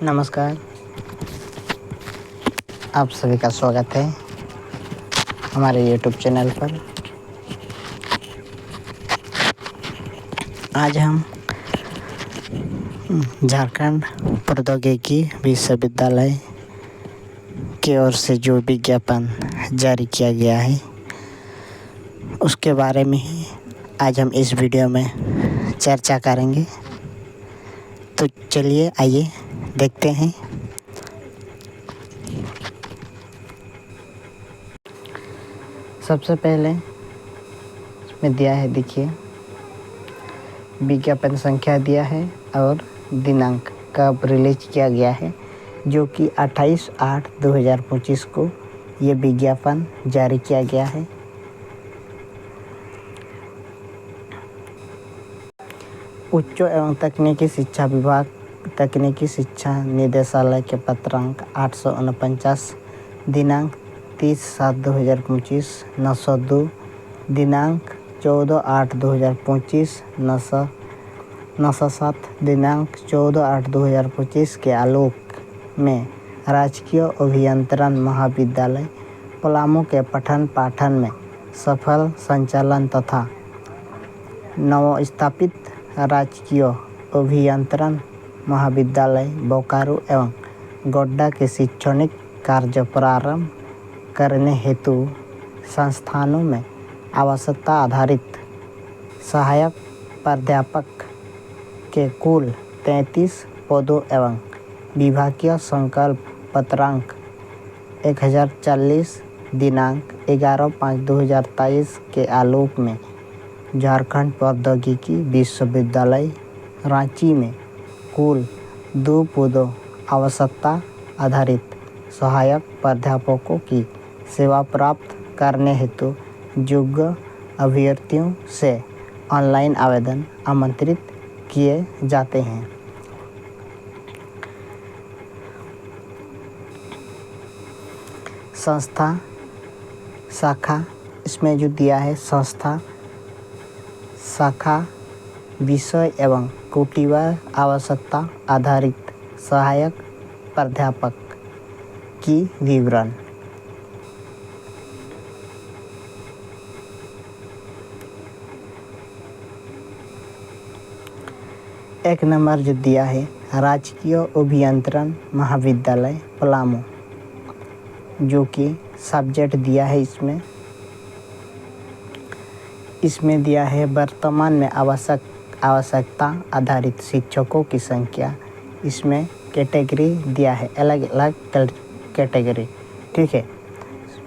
नमस्कार। आप सभी का स्वागत है हमारे YouTube चैनल पर। आज हम झारखंड प्रौद्योगिकी विश्वविद्यालय की ओर से जो विज्ञापन जारी किया गया है उसके बारे में ही आज हम इस वीडियो में चर्चा करेंगे। तो चलिए आइए देखते हैं। सबसे पहले इसमें दिया है, देखिए विज्ञापन संख्या दिया है और दिनांक कब रिलीज किया गया है, जो कि 28/8/2025 को ये विज्ञापन जारी किया गया है। उच्च एवं तकनीकी शिक्षा विभाग, तकनीकी शिक्षा निदेशालय के पत्रांक 849, दिनांक 30/7/2025, 902, दिनांक 14/8/2025, 907, दिनांक 14/8/2025 के आलोक में राजकीय अभियंत्रण महाविद्यालय पलामू के पठन पाठन में सफल संचालन तथा नवस्थापित राजकीय अभियंत्रण महाविद्यालय बोकारो एवं गोड्डा के शैक्षणिक कार्य प्रारंभ करने हेतु संस्थानों में आवश्यकता आधारित सहायक प्राध्यापक के कुल 33 पदों एवं विभागीय संकल्प पत्रांक 1040, दिनांक 11/5/2023 के आलोक में झारखंड प्रौद्योगिकी विश्वविद्यालय रांची में कुल 2 पदों आवश्यकता आधारित सहायक प्राध्यापकों की सेवा प्राप्त करने हेतु योग्य अभ्यर्थियों से ऑनलाइन आवेदन आमंत्रित किए जाते हैं। संस्था शाखा, इसमें जो दिया है संस्था शाखा विषय एवं कोटिवार आवश्यकता आधारित सहायक प्राध्यापक की विवरण। एक नंबर जो दिया है राजकीय अभियंत्रण महाविद्यालय पलामू, जो कि सब्जेक्ट दिया है इसमें दिया है वर्तमान में आवश्यकता आधारित शिक्षकों की संख्या। इसमें कैटेगरी दिया है, अलग अलग कैटेगरी, ठीक है।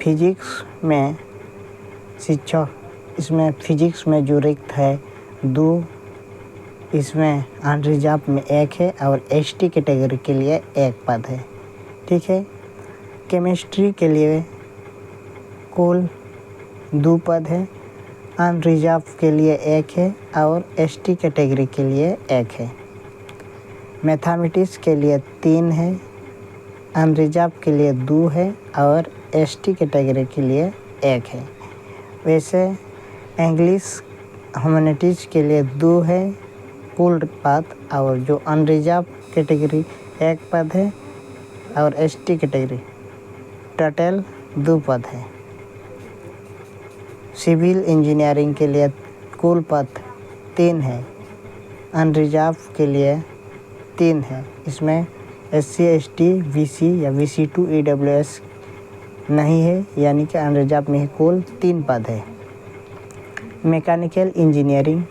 फिजिक्स में शिक्षक, इसमें फिजिक्स में जो रिक्त है 2, इसमें अनरिजर्व में 1 है और एसटी कैटेगरी के लिए 1 पद है, ठीक है। केमिस्ट्री के लिए कुल 2 पद है, अनरिजर्व के लिए 1 है और एसटी कैटेगरी के लिए 1 है। मैथमेटिक्स के लिए 3 है, अनरिजर्व के लिए 2 है और एसटी कैटेगरी के लिए 1 है। वैसे इंग्लिश ह्यूमैनिटीज़ के लिए 2 है कुल पद, और जो अनरिजर्व कैटेगरी 1 पद है और एसटी कैटेगरी टोटल 2 पद है। सिविल इंजीनियरिंग के लिए कुल पद 3 है, अनरिजर्व के लिए 3 है। इसमें SC ST BC या BC2 EWS नहीं है, यानी कि अनरिजर्व में कुल 3 पद है। मैकेनिकल इंजीनियरिंग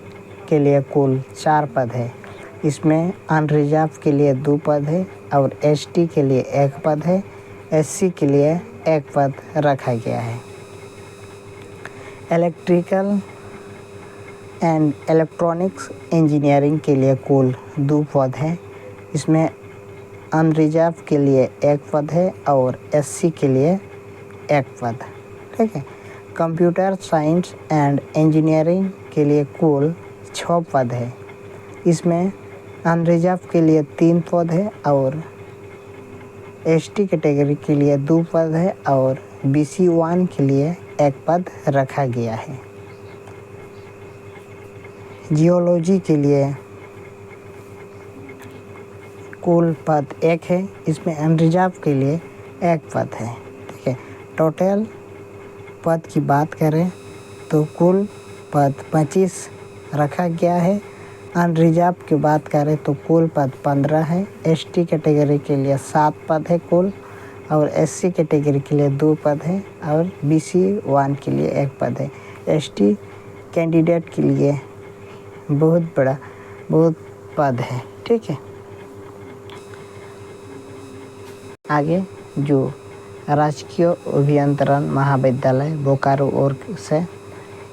के लिए कुल 4 पद है। इसमें अनरिजर्व के लिए 2 पद है और ST के लिए 1 पद है, SC के लिए 1 पद रखा गया है। इलेक्ट्रिकल एंड इलेक्ट्रॉनिक्स इंजीनियरिंग के लिए कुल 2 पद है। इसमें अनरिजर्व के लिए 1 पद है और SC के लिए 1 पद, ठीक है। कंप्यूटर साइंस एंड इंजीनियरिंग के लिए कुल 6 पद है। इसमें अनरिजर्व के लिए 3 पद है और ST कैटेगरी के लिए 2 पद है और BC1 के लिए 1 पद रखा गया है। जियोलॉजी के लिए कुल पद 1 है, इसमें अनरिजर्व के लिए 1 पद है। ठीक है, टोटल पद की बात करें तो कुल पद 25 रखा गया है। अनरिजर्व की बात करें तो कुल पद 15 है। एसटी कैटेगरी के लिए 7 पद है कुल, और एससी कैटेगरी के लिए 2 पद है, और बीसी 1 के लिए 1 पद है। एसटी कैंडिडेट के लिए बहुत पद है। ठीक है, आगे जो राजकीय अभियंत्रण महाविद्यालय बोकारो और से,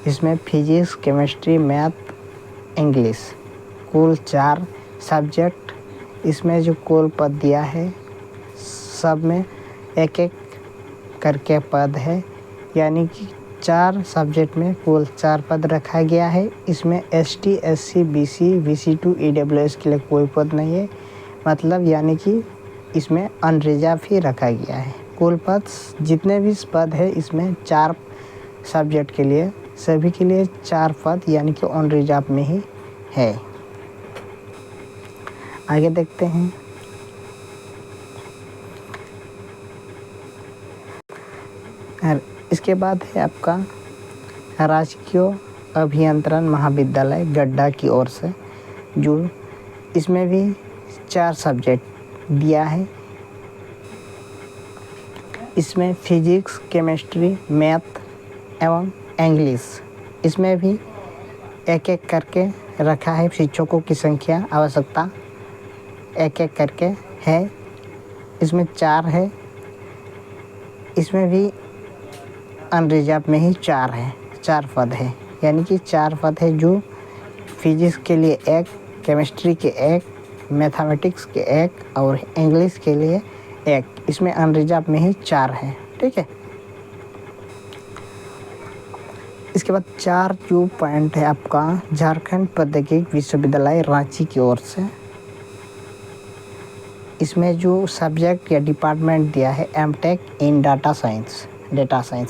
इसमें फिजिक्स, केमिस्ट्री, मैथ, इंग्लिश कुल 4 सब्जेक्ट। इसमें जो कुल पद दिया है सब में 1-1 करके पद है, यानी कि 4 सब्जेक्ट में कुल 4 पद रखा गया है। इसमें ST, SC, BC, VC2, EWS के लिए कोई पद नहीं है, मतलब यानी कि इसमें अनरिजर्व ही रखा गया है। कुल पद जितने भी पद है इसमें 4 सब्जेक्ट के लिए, सभी के लिए 4 पद यानी कि अनरिजर्व में ही है। आगे देखते हैं। और इसके बाद है आपका राजकीय अभियंत्रण महाविद्यालय गड्ढा की ओर से, जो इसमें भी 4 सब्जेक्ट दिया है। इसमें फिजिक्स, केमिस्ट्री, मैथ एवं इंग्लिश, इसमें भी 1-1 करके रखा है। शिक्षकों की संख्या आवश्यकता 1-1 करके है। इसमें 4 है, इसमें भी अनरिजर्व में ही 4 है, 4 पद है, यानी कि 4 पद है। जो फिजिक्स के लिए 1, केमिस्ट्री के 1, मैथमेटिक्स के 1 और इंग्लिश के लिए 1, इसमें अनरिजर्व में ही 4 है। ठीक है, इसके बाद 4 जो पॉइंट है आपका झारखंड प्रौद्योगिकी विश्वविद्यालय रांची की ओर से, इसमें जो सब्जेक्ट या डिपार्टमेंट दिया है एमटेक इन डाटा साइंस।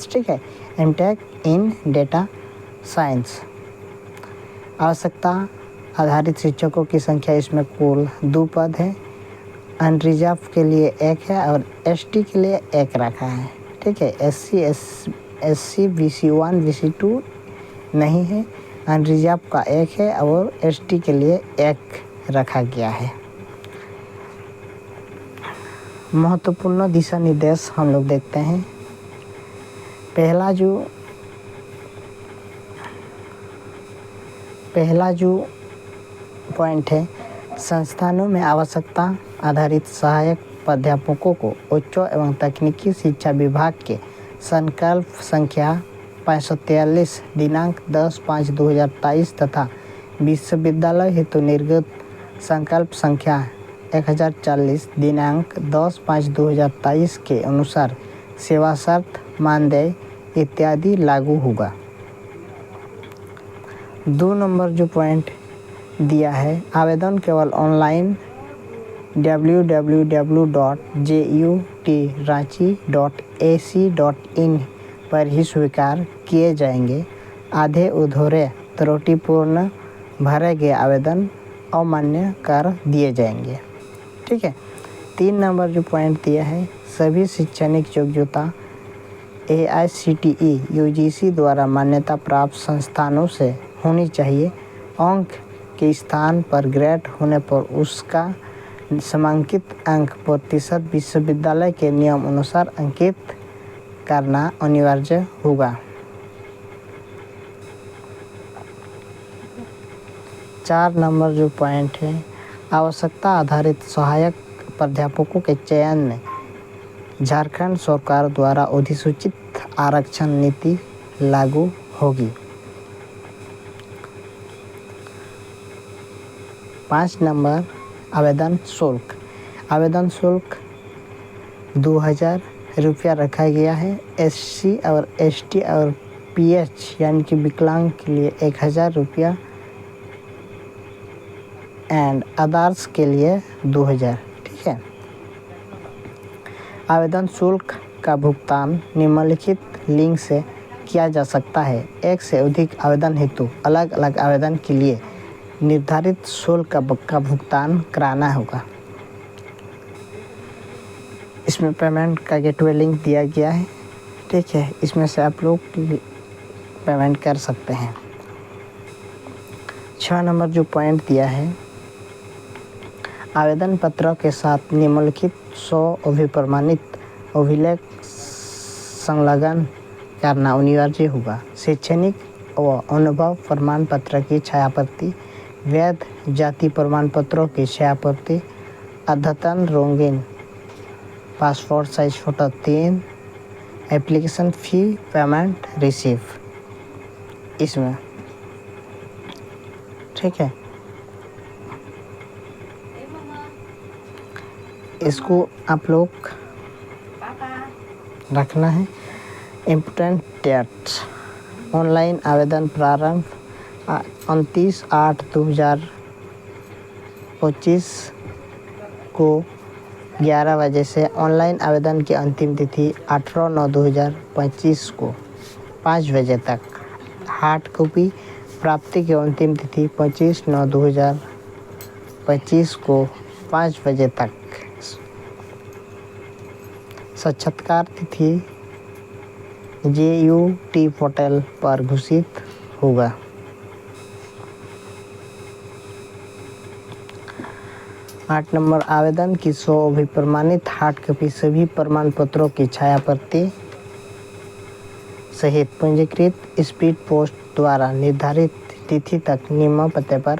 ठीक है, एमटेक इन डाटा साइंस। आवश्यकता आधारित शिक्षकों की संख्या इसमें कुल 2 पद है। अनरिजर्व के लिए 1 है और एसटी के लिए 1 रखा है। ठीक है, एससी VC1 VC2 नहीं है, अनरिजर्व का 1 है और एसटी के लिए 1 रखा गया है। महत्वपूर्ण दिशा निर्देश हम लोग देखते हैं। पहला जो पॉइंट है, संस्थानों में आवश्यकता आधारित सहायक प्राध्यापकों को उच्च एवं तकनीकी शिक्षा विभाग के संकल्प संख्या 543 दिनांक 10/5/2023 तथा विश्वविद्यालय हेतु निर्गत संकल्प संख्या 1040 दिनांक 10/5/2023 के अनुसार सेवा शर्त, मानदेय इत्यादि लागू होगा। 2 नंबर जो पॉइंट दिया है, आवेदन केवल ऑनलाइन www.jutranchi.ac.in पर ही स्वीकार किए जाएंगे। आधे अधूरे त्रुटिपूर्ण भरे गए आवेदन अमान्य कर दिए जाएंगे। ठीक है, 3 नंबर जो पॉइंट दिया है, सभी शैक्षणिक योग्यता AICTE UGC द्वारा मान्यता प्राप्त संस्थानों से होनी चाहिए। अंक के स्थान पर ग्रेड होने पर उसका समंकित अंक प्रतिशत विश्वविद्यालय के नियम अनुसार अंकित करना अनिवार्य होगा। 4 नंबर जो पॉइंट है, आवश्यकता आधारित सहायक प्राध्यापकों के चयन में झारखंड सरकार द्वारा अधिसूचित आरक्षण नीति लागू होगी। 5 नंबर आवेदन शुल्क। आवेदन शुल्क 2000 रुपया रखा गया है। SC और ST और PH यानी कि विकलांग के लिए 1000 रुपया एंड अदर्स के लिए 2000। ठीक है, आवेदन शुल्क का भुगतान निम्नलिखित लिंक से किया जा सकता है। 1 से अधिक आवेदन हेतु अलग अलग आवेदन के लिए निर्धारित शुल्क का भुगतान कराना होगा। इसमें पेमेंट का गेटवे लिंक दिया गया है, ठीक है। इसमें से आप लोग पेमेंट कर सकते हैं। 6 नंबर जो पॉइंट दिया है, आवेदन पत्र के साथ निम्नलिखित 100 अभिप्रमाणित अभिलेख संलग्न करना अनिवार्य होगा। शैक्षणिक व अनुभव प्रमाण पत्र की छायाप्रति, वैध जाति प्रमाण पत्रों की छायाप्रति, अद्यतन रंगीन passport size photo 3, application fee payment receive इसमें, ठीक है। इसको आप लोग रखना है। इम्पोर्टेंट डेट्स, ऑनलाइन आवेदन प्रारंभ 29/8/2025 को 11 बजे से। ऑनलाइन आवेदन की अंतिम तिथि 18/9/2025 को 5 बजे तक। हार्ड कॉपी प्राप्ति की अंतिम तिथि 25/9/2025 को 5 बजे तक। साक्षात्कार तिथि JUT पोर्टल पर घोषित होगा। आठ नंबर, आवेदन की 100 अभिप्रमाणित हार्ड कॉपी सभी प्रमाण पत्रों की छायाप्रति सहित पंजीकृत स्पीड पोस्ट द्वारा निर्धारित तिथि तक निम्न पते पर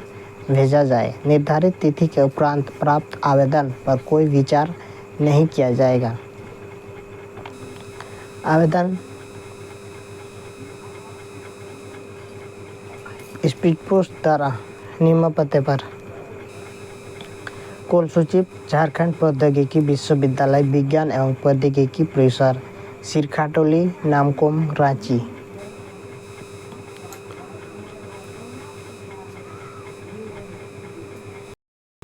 भेजा जाए। निर्धारित तिथि के उपरांत प्राप्त आवेदन पर कोई विचार नहीं किया जाएगा। आवेदन स्पीड पोस्ट द्वारा निम्न पते पर कुलसचिव, झारखंड प्रौद्योगिकी विश्वविद्यालय विज्ञान एवं प्रौद्योगिकी परिसर, सिरखाटोली, नामकोम, रांची।